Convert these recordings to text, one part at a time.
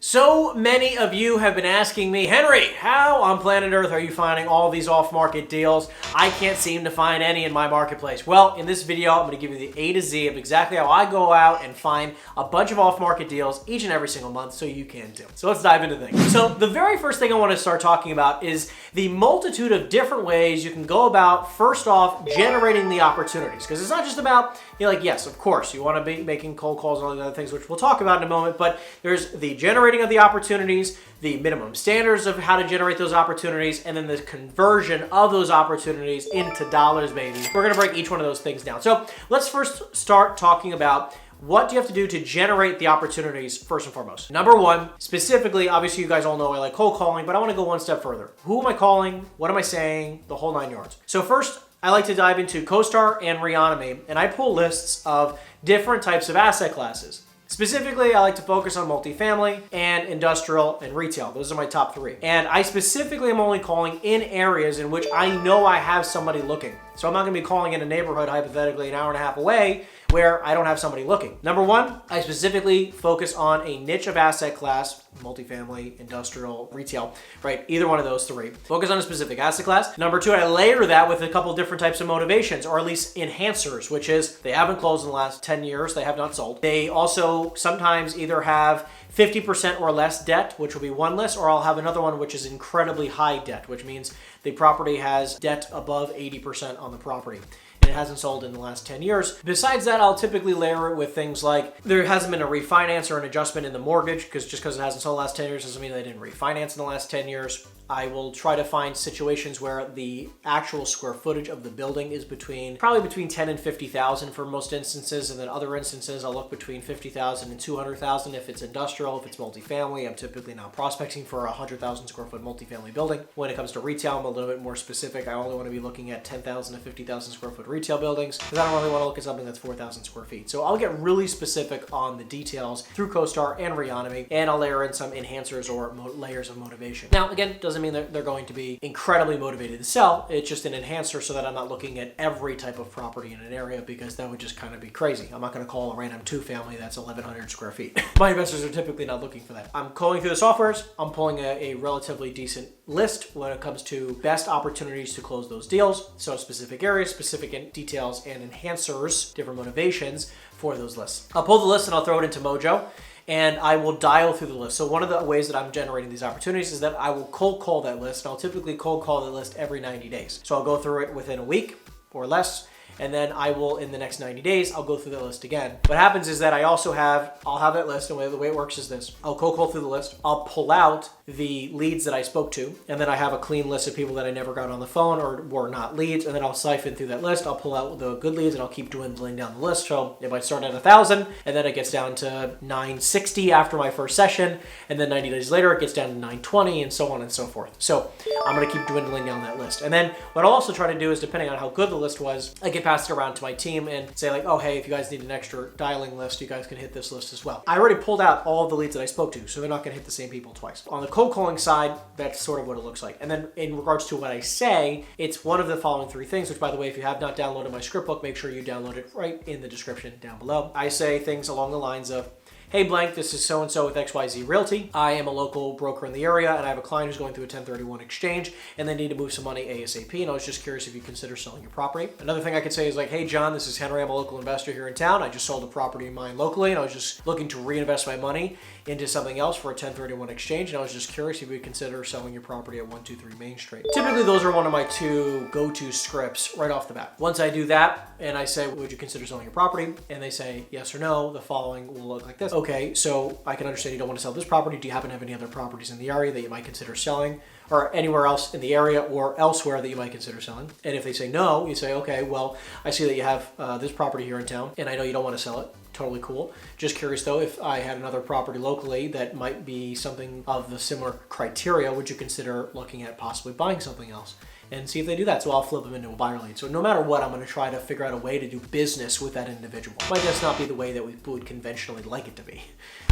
So many of you have been asking me, Henry, how on planet Earth are you finding all these off-market deals? I can't seem to find any in my marketplace. Well, in this video, I'm going to give you the A to Z of exactly how I go out and find a bunch of off-market deals each and every single month so you can too. So let's dive into things. So the very first thing I want to start talking about is the multitude of different ways you can go about, first off, generating the opportunities. Because it's not just about, yes, of course, you want to be making cold calls and all the other things, which we'll talk about in a moment, but there's the generating of the opportunities, the minimum standards of how to generate those opportunities, and then the conversion of those opportunities into dollars, baby. We're going to break each one of those things down. So let's first start talking about what do you have to do to generate the opportunities first and foremost. Number one, specifically, obviously you guys all know I like cold calling, but I want to go one step further. Who am I calling? What am I saying? The whole 9 yards. So first, I like to dive into CoStar and Reonomy, and I pull lists of different types of asset classes. Specifically, I like to focus on multifamily and industrial and retail. Those are my top three. And I specifically am only calling in areas in which I know I have somebody looking. So I'm not going to be calling in a neighborhood, hypothetically, an hour and a half away where I don't have somebody looking. Number one, I specifically focus on a niche of asset class, multifamily, industrial, retail, right? Either one of those three. Focus on a specific asset class. Number two, I layer that with a couple different types of motivations, or at least enhancers, which is they haven't closed in the last 10 years, they have not sold. They also sometimes either have 50% or less debt, which will be one list, or I'll have another one which is incredibly high debt, which means the property has debt above 80% on the property. It hasn't sold in the last 10 years. Besides that, I'll typically layer it with things like there hasn't been a refinance or an adjustment in the mortgage, because just because it hasn't sold the last 10 years doesn't mean they didn't refinance in the last 10 years. I will try to find situations where the actual square footage of the building is probably between 10 and 50,000 for most instances, and then other instances I'll look between 50,000 and 200,000 if it's industrial. If it's multifamily, I'm typically not prospecting for a 100,000 square foot multifamily building. When it comes to retail, I'm a little bit more specific. I only want to be looking at 10,000 to 50,000 square foot retail buildings because I don't really want to look at something that's 4,000 square feet. So I'll get really specific on the details through CoStar and Reonomy, and I'll layer in some enhancers or layers of motivation. Now, again, doesn't mean that they're going to be incredibly motivated to sell. It's just an enhancer so that I'm not looking at every type of property in an area, because that would just kind of be crazy. I'm not going to call a random two-family that's 1,100 square feet. My investors are typically not looking for that. I'm calling through the softwares. I'm pulling a relatively decent list when it comes to best opportunities to close those deals. So specific areas, specific details, and enhancers, different motivations for those lists. I'll pull the list and I'll throw it into Mojo, and I will dial through the list. So one of the ways that I'm generating these opportunities is that I will cold call that list. And I'll typically cold call the list every 90 days. So I'll go through it within a week or less, and then I will, in the next 90 days, I'll go through the list again. What happens is that I'll have that list, and the way it works is this. I'll cold call through the list. I'll pull out the leads that I spoke to, and then I have a clean list of people that I never got on the phone or were not leads, and then I'll siphon through that list. I'll pull out the good leads, and I'll keep dwindling down the list. So it might start at 1,000, and then it gets down to 960 after my first session, and then 90 days later, it gets down to 920, and so on and so forth. So I'm gonna keep dwindling down that list. And then what I'll also try to do is, depending on how good the list was, I can pass it around to my team and say like, oh, hey, if you guys need an extra dialing list, you guys can hit this list as well. I already pulled out all of the leads that I spoke to, so they're not gonna hit the same people twice. On the cold calling side, that's sort of what it looks like. And then in regards to what I say, it's one of the following three things, which by the way, if you have not downloaded my script book, make sure you download it right in the description down below. I say things along the lines of, hey blank, this is so-and-so with XYZ Realty. I am a local broker in the area, and I have a client who's going through a 1031 exchange, and they need to move some money ASAP, and I was just curious if you consider selling your property. Another thing I could say is like, hey John, this is Henry, I'm a local investor here in town. I just sold a property of mine locally, and I was just looking to reinvest my money into something else for a 1031 exchange, and I was just curious if you would consider selling your property at 123 Main Street. Typically, those are one of my two go-to scripts right off the bat. Once I do that, and I say, would you consider selling your property? And they say yes or no, the following will look like this. Okay, so I can understand you don't want to sell this property. Do you happen to have any other properties in the area that you might consider selling, or anywhere else in the area or elsewhere that you might consider selling? And if they say no, you say, okay, well, I see that you have this property here in town, and I know you don't want to sell it. Totally cool. Just curious though, if I had another property locally that might be something of the similar criteria, would you consider looking at possibly buying something else? And see if they do that. So I'll flip them into a buyer lead. So no matter what, I'm going to try to figure out a way to do business with that individual. It might just not be the way that we would conventionally like it to be.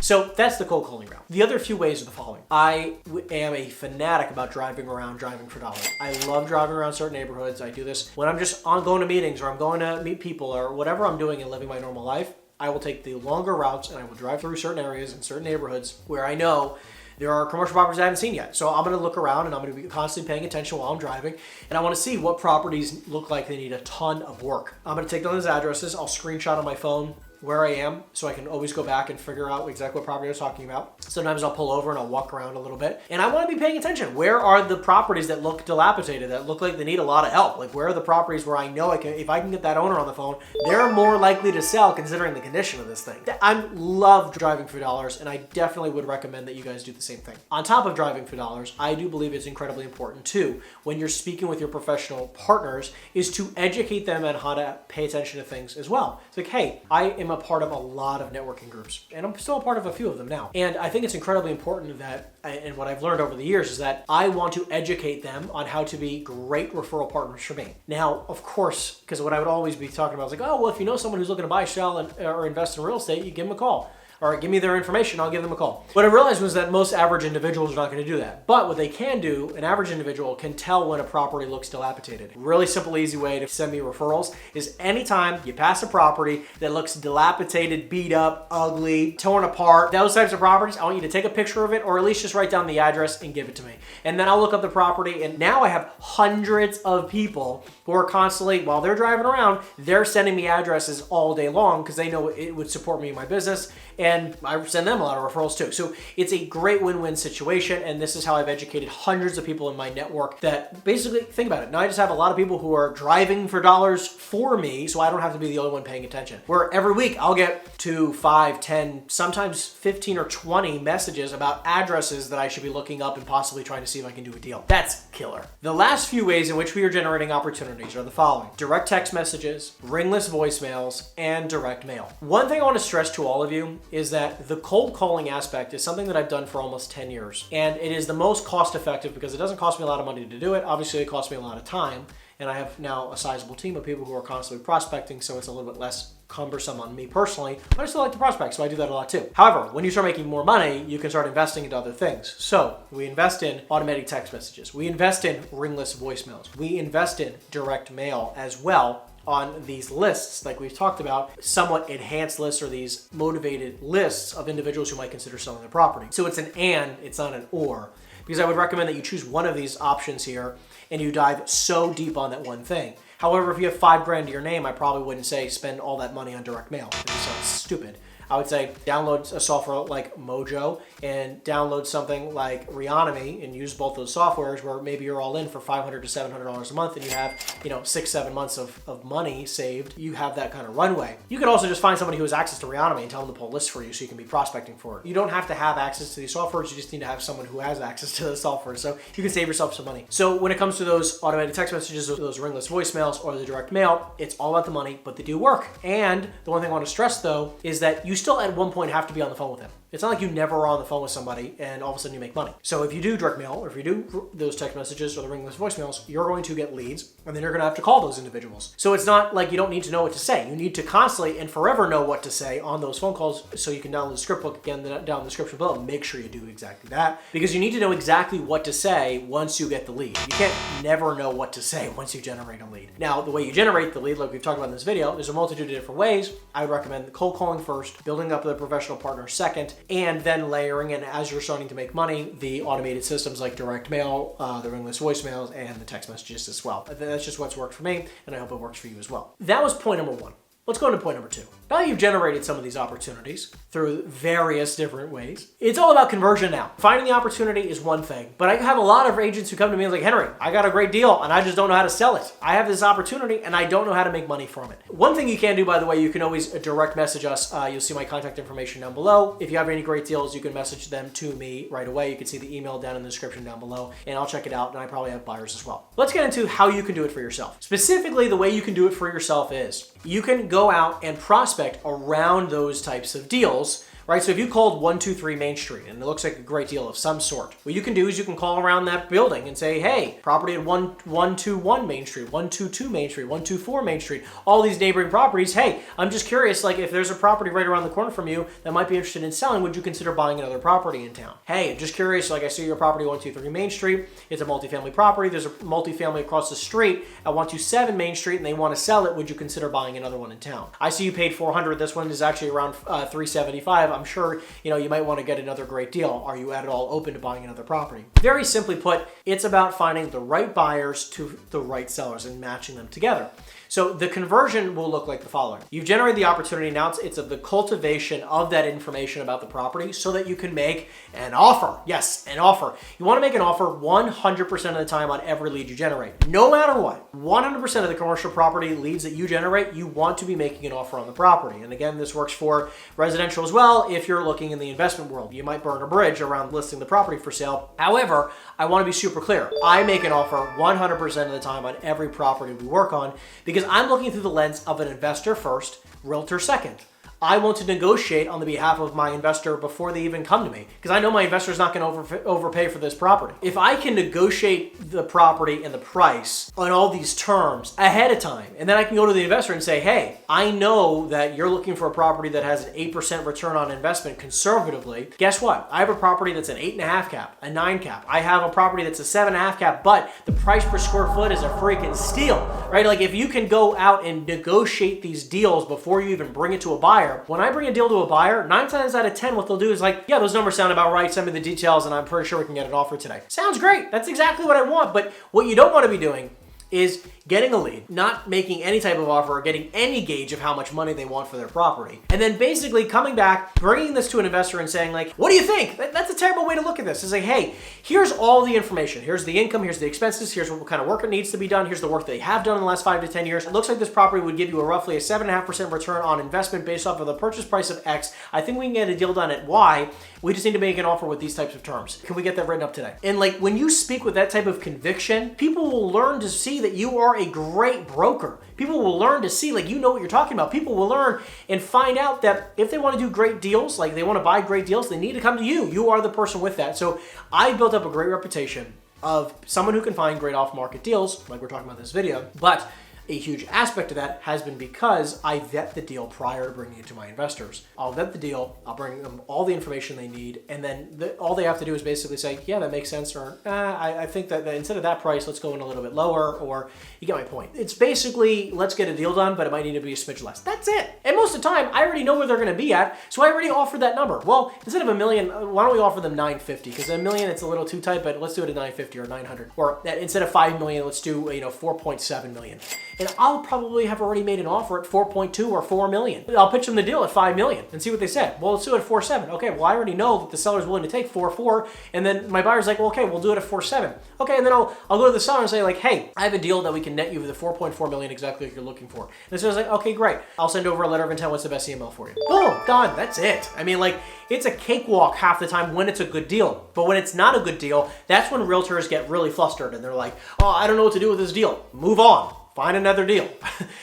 So that's the cold calling route. The other few ways are the following. I am a fanatic about driving around, driving for dollars. I love driving around certain neighborhoods. I do this when I'm just going to meetings, or I'm going to meet people, or whatever I'm doing and living my normal life. I will take the longer routes and I will drive through certain areas and certain neighborhoods where I know there are commercial properties I haven't seen yet. So I'm going to look around and I'm going to be constantly paying attention while I'm driving. And I want to see what properties look like they need a ton of work. I'm going to take down those addresses. I'll screenshot on my phone where I am so I can always go back and figure out exactly what property I was talking about. Sometimes I'll pull over and I'll walk around a little bit. And I want to be paying attention. Where are the properties that look dilapidated, that look like they need a lot of help? Like where are the properties where I know if I can get that owner on the phone, they're more likely to sell considering the condition of this thing. I love driving for dollars, and I definitely would recommend that you guys do the same thing. On top of driving for dollars, I do believe it's incredibly important too, when you're speaking with your professional partners, is to educate them on how to pay attention to things as well. It's like, hey, I am a part of a lot of networking groups, and I'm still a part of a few of them now. And I think it's incredibly important that, and what I've learned over the years is that I want to educate them on how to be great referral partners for me. Now, of course, because what I would always be talking about is like, oh, well, if you know someone who's looking to buy, sell, or invest in real estate, you give them a call. Or give me their information, I'll give them a call. What I realized was that most average individuals are not going to do that. But what they can do, an average individual can tell when a property looks dilapidated. Really simple, easy way to send me referrals is anytime you pass a property that looks dilapidated, beat up, ugly, torn apart, those types of properties, I want you to take a picture of it or at least just write down the address and give it to me. And then I'll look up the property, and now I have hundreds of people who are constantly, while they're driving around, they're sending me addresses all day long because they know it would support me in my business. And I send them a lot of referrals too. So it's a great win-win situation. And this is how I've educated hundreds of people in my network that basically, think about it. Now I just have a lot of people who are driving for dollars for me, so I don't have to be the only one paying attention. Where every week I'll get 2, 5, 10, sometimes 15 or 20 messages about addresses that I should be looking up and possibly trying to see if I can do a deal. That's killer. The last few ways in which we are generating opportunities are the following: direct text messages, ringless voicemails, and direct mail. One thing I want to stress to all of you is that the cold calling aspect is something that I've done for almost 10 years. And it is the most cost effective because it doesn't cost me a lot of money to do it. Obviously, it costs me a lot of time. And I have now a sizable team of people who are constantly prospecting, so it's a little bit less cumbersome on me personally, but I still like to prospect, so I do that a lot too. However, when you start making more money, you can start investing into other things. So we invest in automatic text messages. We invest in ringless voicemails. We invest in direct mail as well on these lists, like we've talked about, somewhat enhanced lists or these motivated lists of individuals who might consider selling their property. So it's an and, it's not an or. Because I would recommend that you choose one of these options here and you dive so deep on that one thing. However, if you have $5,000 to your name, I probably wouldn't say spend all that money on direct mail. It just sounds stupid. I would say download a software like Mojo and download something like Reonomy and use both those softwares where maybe you're all in for $500 to $700 a month and you have, 6-7 months of money saved. You have that kind of runway. You could also just find somebody who has access to Reonomy and tell them to pull lists for you so you can be prospecting for it. You don't have to have access to these softwares. You just need to have someone who has access to the software, so you can save yourself some money. So when it comes to those automated text messages, those ringless voicemails, or the direct mail, it's all about the money, but they do work. And the one thing I want to stress though is that you still at one point have to be on the phone with them. It's not like you never are on the phone with somebody and all of a sudden you make money. So if you do direct mail, or if you do those text messages or the ringless voicemails, you're going to get leads and then you're going to have to call those individuals. So it's not like you don't need to know what to say. You need to constantly and forever know what to say on those phone calls, so you can download the script book again down in the description below. Make sure you do exactly that, because you need to know exactly what to say once you get the lead. You can't never know what to say once you generate a lead. Now, the way you generate the lead, like we've talked about in this video, there's a multitude of different ways. I would recommend cold calling first, building up the professional partner second, and then layering in, as you're starting to make money, the automated systems like direct mail, the ringless voicemails, and the text messages as well. That's just what's worked for me, and I hope it works for you as well. That was point number one. Let's go into point number two. Now that you've generated some of these opportunities through various different ways, it's all about conversion now. Finding the opportunity is one thing, but I have a lot of agents who come to me and like, Henry, I got a great deal and I just don't know how to sell it. I have this opportunity and I don't know how to make money from it. One thing you can do, by the way, you can always direct message us. You'll see my contact information down below. If you have any great deals, you can message them to me right away. You can see the email down in the description down below, and I'll check it out, and I probably have buyers as well. Let's get into how you can do it for yourself. Specifically, the way you can do it for yourself is you can go out and prospect around those types of deals right? So if you called 123 Main Street and it looks like a great deal of some sort, what you can do is you can call around that building and say, hey, property at 121 Main Street, 122 Main Street, 124 Main Street, all these neighboring properties. Hey, I'm just curious, like if there's a property right around the corner from you that might be interested in selling, would you consider buying another property in town? Hey, I'm just curious, like I see your property 123 Main Street. It's a multifamily property. There's a multifamily across the street at 127 Main Street and they want to sell it. Would you consider buying another one in town? I see you paid $400. This one is actually around $375. I'm sure you might want to get another great deal. Are you at all open to buying another property? Very simply put, it's about finding the right buyers to the right sellers and matching them together. So the conversion will look like the following. You've generated the opportunity. Now it's the cultivation of that information about the property so that you can make an offer. Yes, an offer. You want to make an offer 100% of the time on every lead you generate. No matter what, 100% of the commercial property leads that you generate, you want to be making an offer on the property. And again, this works for residential as well. If you're looking in the investment world, you might burn a bridge around listing the property for sale. However, I want to be super clear. I make an offer 100% of the time on every property we work on because I'm looking through the lens of an investor first, realtor second. I want to negotiate on the behalf of my investor before they even come to me because I know my investor is not going to overpay for this property. If I can negotiate the property and the price on all these terms ahead of time, and then I can go to the investor and say, hey, I know that you're looking for a property that has an 8% return on investment conservatively. Guess what? I have a property that's an 8.5 cap, a 9 cap. I have a property that's a 7.5 cap, but the price per square foot is a freaking steal, right? Like if you can go out and negotiate these deals before you even bring it to a buyer. When I bring a deal to a buyer, 9 times out of 10, what they'll do is like, yeah, those numbers sound about right. Send me the details and I'm pretty sure we can get an offer today. Sounds great. That's exactly what I want. But what you don't want to be doing is getting a lead, not making any type of offer or getting any gauge of how much money they want for their property. And then basically coming back, bringing this to an investor and saying like, what do you think? That's a terrible way to look at this. It's like, hey, here's all the information. Here's the income, here's the expenses, here's what kind of work it needs to be done, here's the work they have done in the last 5 to 10 years. It looks like this property would give you roughly a 7.5% return on investment based off of the purchase price of X. I think we can get a deal done at Y. We just need to make an offer with these types of terms. Can we get that written up today? And like when you speak with that type of conviction, people will learn to see that you are a great broker. People will learn to see like you know what you're talking about. People will learn and find out that if they want to do great deals, like they want to buy great deals, they need to come to you. You are the person with that. So I built up a great reputation of someone who can find great off-market deals, like we're talking about in this video, but a huge aspect of that has been because I vet the deal prior to bringing it to my investors. I'll vet the deal, I'll bring them all the information they need, and then all they have to do is basically say, yeah, that makes sense, or I think that instead of that price, let's go in a little bit lower, or you get my point. It's basically, let's get a deal done, but it might need to be a smidge less. That's it. And most of the time, I already know where they're gonna be at, so I already offered that number. Well, instead of $1 million, why don't we offer them $950? Because $1 million, it's a little too tight, but let's do it at $950 or $900. Or instead of $5 million, let's do $4.7 million. And I'll probably have already made an offer at 4.2 or 4 million. I'll pitch them the deal at 5 million and see what they say. Well, let's do it at 4.7. Okay, well, I already know that the seller's willing to take 4.4, and then my buyer's like, well, okay, we'll do it at 4.7. Okay, and then I'll go to the seller and say like, hey, I have a deal that we can net you for the 4.4 million exactly what you're looking for. And the seller's like, okay, great. I'll send over a letter of intent. What's the best email for you? Boom, done. That's it. I mean, like, it's a cakewalk half the time when it's a good deal. But when it's not a good deal, that's when realtors get really flustered and they're like, oh, I don't know what to do with this deal. Move on. Find another deal.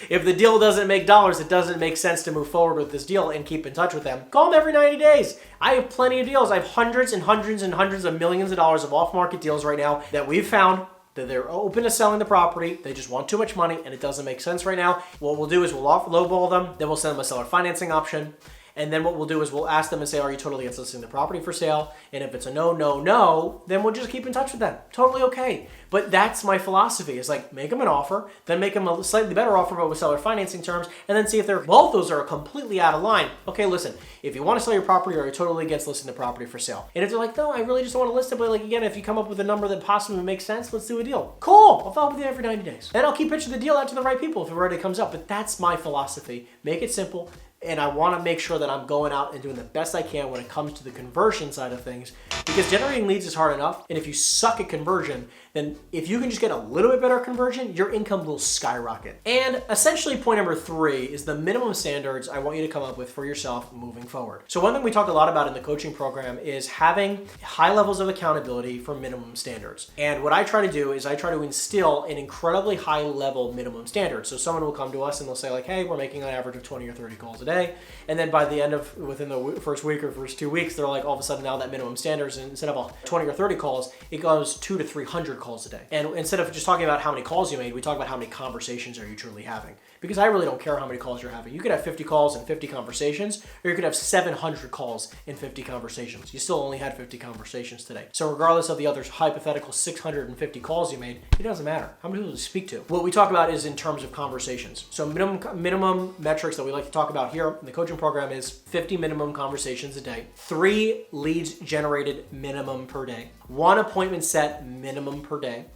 If the deal doesn't make dollars, it doesn't make sense to move forward with this deal and keep in touch with them. Call them every 90 days. I have plenty of deals. I have hundreds and hundreds and hundreds of millions of dollars of off-market deals right now that we've found that they're open to selling the property. They just want too much money and it doesn't make sense right now. What we'll do is we'll lowball them. Then we'll send them a seller financing option. And then what we'll do is we'll ask them and say, are you totally against listing the property for sale? And if it's a no, no, no, then we'll just keep in touch with them. Totally okay. But that's my philosophy is like make them an offer, then make them a slightly better offer but with seller financing terms, and then see if they're both those are completely out of line. Okay, listen, if you want to sell your property, are you totally against listing the property for sale? And if they're like, no, I really just want to list it, but like again, if you come up with a number that possibly makes sense, let's do a deal. Cool, I'll follow up with you every 90 days. Then I'll keep pitching the deal out to the right people if it already comes up. But that's my philosophy. Make it simple. And I want to make sure that I'm going out and doing the best I can when it comes to the conversion side of things, because generating leads is hard enough. And if you suck at conversion, then if you can just get a little bit better conversion, your income will skyrocket. And essentially point number 3 is the minimum standards I want you to come up with for yourself moving forward. So one thing we talk a lot about in the coaching program is having high levels of accountability for minimum standards. And what I try to do is I try to instill an incredibly high level minimum standard. So someone will come to us and they'll say like, hey, we're making an average of 20 or 30 calls a day. day. And then by the end of, within the first week or first 2 weeks, they're like, all of a sudden now that minimum standards, instead of 20 or 30 calls, it goes 200 to 300 calls a day. And instead of just talking about how many calls you made, we talk about how many conversations are you truly having. Because I really don't care how many calls you're having. You could have 50 calls and 50 conversations, or you could have 700 calls and 50 conversations. You still only had 50 conversations today. So regardless of the other hypothetical 650 calls you made, it doesn't matter. How many people to speak to? What we talk about is in terms of conversations. So minimum metrics that we like to talk about here in the coaching program is 50 minimum conversations a day, 3 leads generated minimum per day, 1 appointment set minimum per day,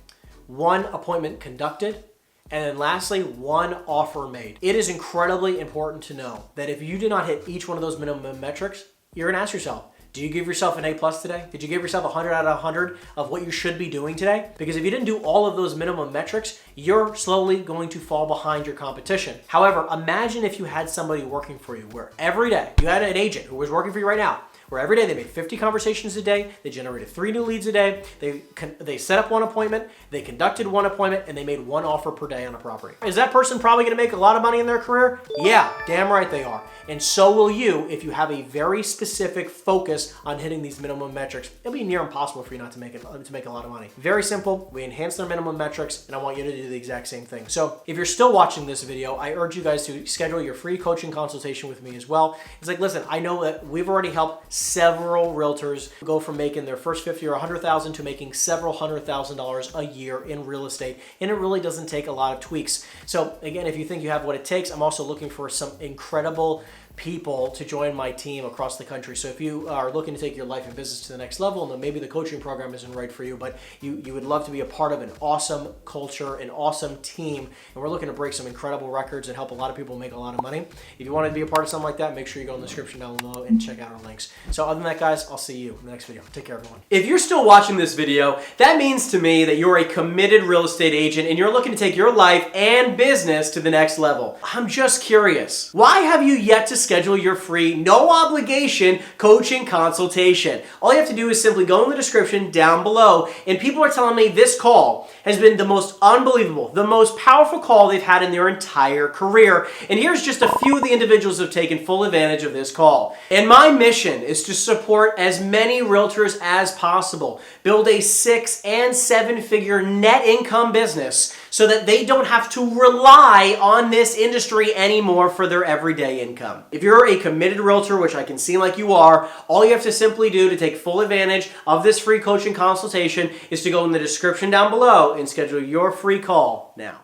1 appointment conducted, and then lastly, 1 offer made. It is incredibly important to know that if you do not hit each one of those minimum metrics, you're gonna ask yourself, do you give yourself an A+ today? Did you give yourself 100 out of 100 of what you should be doing today? Because if you didn't do all of those minimum metrics, you're slowly going to fall behind your competition. However, imagine if you had somebody working for you where every day, you had an agent who was working for you right now, where every day they made 50 conversations a day, they generated 3 new leads a day, they set up 1 appointment, they conducted 1 appointment, and they made 1 offer per day on a property. Is that person probably gonna make a lot of money in their career? Yeah, damn right they are. And so will you if you have a very specific focus on hitting these minimum metrics. It'll be near impossible for you not to make a lot of money. Very simple, we enhance their minimum metrics, and I want you to do the exact same thing. So if you're still watching this video, I urge you guys to schedule your free coaching consultation with me as well. It's like, listen, I know that we've already helped several realtors go from making their first 50 or 100,000 to making several $100,000 a year in real estate, and it really doesn't take a lot of tweaks. So again, if you think you have what it takes, I'm also looking for some incredible people to join my team across the country. So if you are looking to take your life and business to the next level, and then maybe the coaching program isn't right for you, but you would love to be a part of an awesome culture, an awesome team, and we're looking to break some incredible records and help a lot of people make a lot of money. If you want to be a part of something like that, make sure you go in the description down below and check out our links. So other than that, guys, I'll see you in the next video. Take care, everyone. If you're still watching this video, that means to me that you're a committed real estate agent and you're looking to take your life and business to the next level. I'm just curious. Why have you yet to schedule your free, no obligation coaching consultation? All you have to do is simply go in the description down below, and people are telling me this call has been the most unbelievable, the most powerful call they've had in their entire career. And here's just a few of the individuals who have taken full advantage of this call. And my mission is to support as many realtors as possible, build a 6- and 7-figure net income business so that they don't have to rely on this industry anymore for their everyday income. If you're a committed realtor, which I can see like you are, all you have to simply do to take full advantage of this free coaching consultation is to go in the description down below and schedule your free call now.